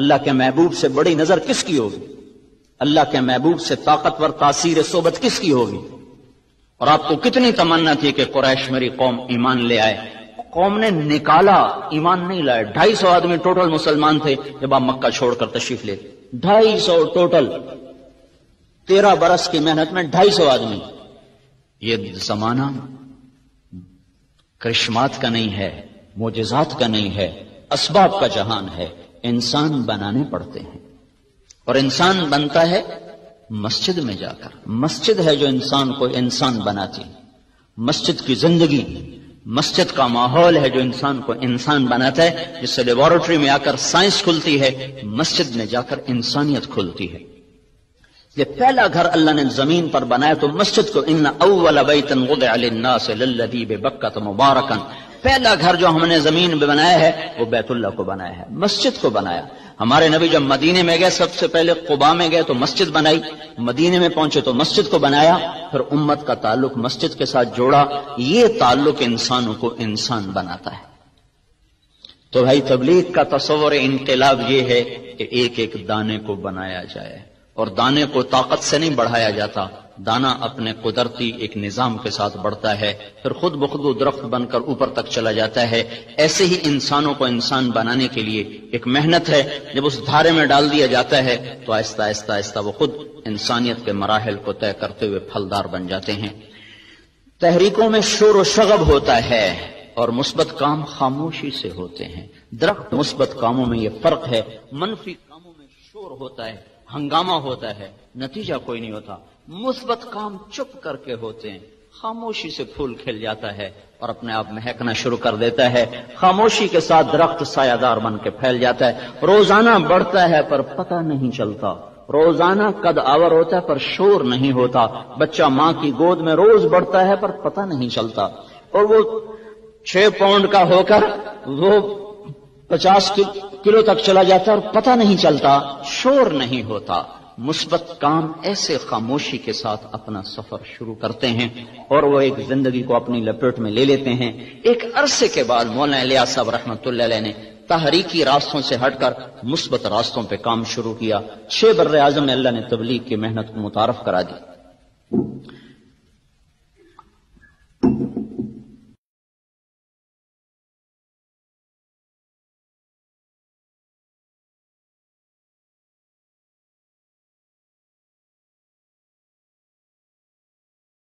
اللہ کے محبوب سے بڑی نظر کس کی ہوگی؟ اللہ کے محبوب سے طاقتور تاثیر صحبت کس کی ہوگی؟ اور آپ کو کتنی تمنا تھی کہ قریش میری قوم ایمان لے آئے، قوم نے نکالا، ایمان نہیں لائے۔ 250 آدمی ٹوٹل مسلمان تھے جب آپ مکہ چھوڑ کر تشریف لے، 250 ٹوٹل، 13 برس کی محنت میں 250 آدمی۔ یہ زمانہ کرشمات کا نہیں ہے، معجزات کا نہیں ہے، اسباب کا جہان ہے، انسان بنانے پڑتے ہیں، اور انسان بنتا ہے مسجد میں جا کر۔ مسجد ہے جو انسان کو انسان بناتی، مسجد کی زندگی، مسجد کا ماحول ہے جو انسان کو انسان بناتا ہے، جس سے لیبارٹری میں آ کر سائنس کھلتی ہے، مسجد میں جا کر انسانیت کھلتی ہے۔ یہ پہلا گھر اللہ نے زمین پر بنایا تو مسجد کو، ان اول بیت وضع للناس للذی ببکۃ مبارکا، پہلا گھر جو ہم نے زمین پہ بنایا ہے وہ بیت اللہ کو بنایا ہے، مسجد کو بنایا۔ ہمارے نبی جب مدینے میں گئے سب سے پہلے قباء میں گئے تو مسجد بنائی، مدینے میں پہنچے تو مسجد کو بنایا، پھر امت کا تعلق مسجد کے ساتھ جوڑا۔ یہ تعلق انسانوں کو انسان بناتا ہے۔ تو بھائی تبلیغ کا تصور انقلاب یہ ہے کہ ایک ایک دانے کو بنایا جائے، اور دانے کو طاقت سے نہیں بڑھایا جاتا، دانا اپنے قدرتی ایک نظام کے ساتھ بڑھتا ہے، پھر خود بخود وہ درخت بن کر اوپر تک چلا جاتا ہے۔ ایسے ہی انسانوں کو انسان بنانے کے لیے ایک محنت ہے، جب اس دھارے میں ڈال دیا جاتا ہے تو آہستہ آہستہ آہستہ وہ خود انسانیت کے مراحل کو طے کرتے ہوئے پھلدار بن جاتے ہیں۔ تحریکوں میں شور و شغب ہوتا ہے اور مثبت کام خاموشی سے ہوتے ہیں۔ درخت مثبت کاموں میں یہ فرق ہے، منفی کاموں میں شور ہوتا ہے، ہنگامہ ہوتا ہے، نتیجہ کوئی نہیں ہوتا۔ مثبت کام چپ کر کے ہوتے ہیں، خاموشی سے پھول کھل جاتا ہے اور اپنے آپ مہکنا شروع کر دیتا ہے۔ خاموشی کے ساتھ درخت سایہ دار بن کے پھیل جاتا ہے، روزانہ بڑھتا ہے پر پتہ نہیں چلتا، روزانہ قد آور ہوتا ہے پر شور نہیں ہوتا۔ بچہ ماں کی گود میں روز بڑھتا ہے پر پتہ نہیں چلتا، اور وہ 6 پاؤنڈ کا ہو کر وہ 50 کلو تک چلا جاتا ہے اور پتہ نہیں چلتا، شور نہیں ہوتا۔ مثبت کام ایسے خاموشی کے ساتھ اپنا سفر شروع کرتے ہیں اور وہ ایک زندگی کو اپنی لپیٹ میں لے لیتے ہیں۔ ایک عرصے کے بعد مولانا الیاس صاحب رحمۃ اللہ علیہ نے تحریکی راستوں سے ہٹ کر مثبت راستوں پہ کام شروع کیا۔ 6 بر اعظم میں اللہ نے تبلیغ کی محنت کو متعارف کرا دی۔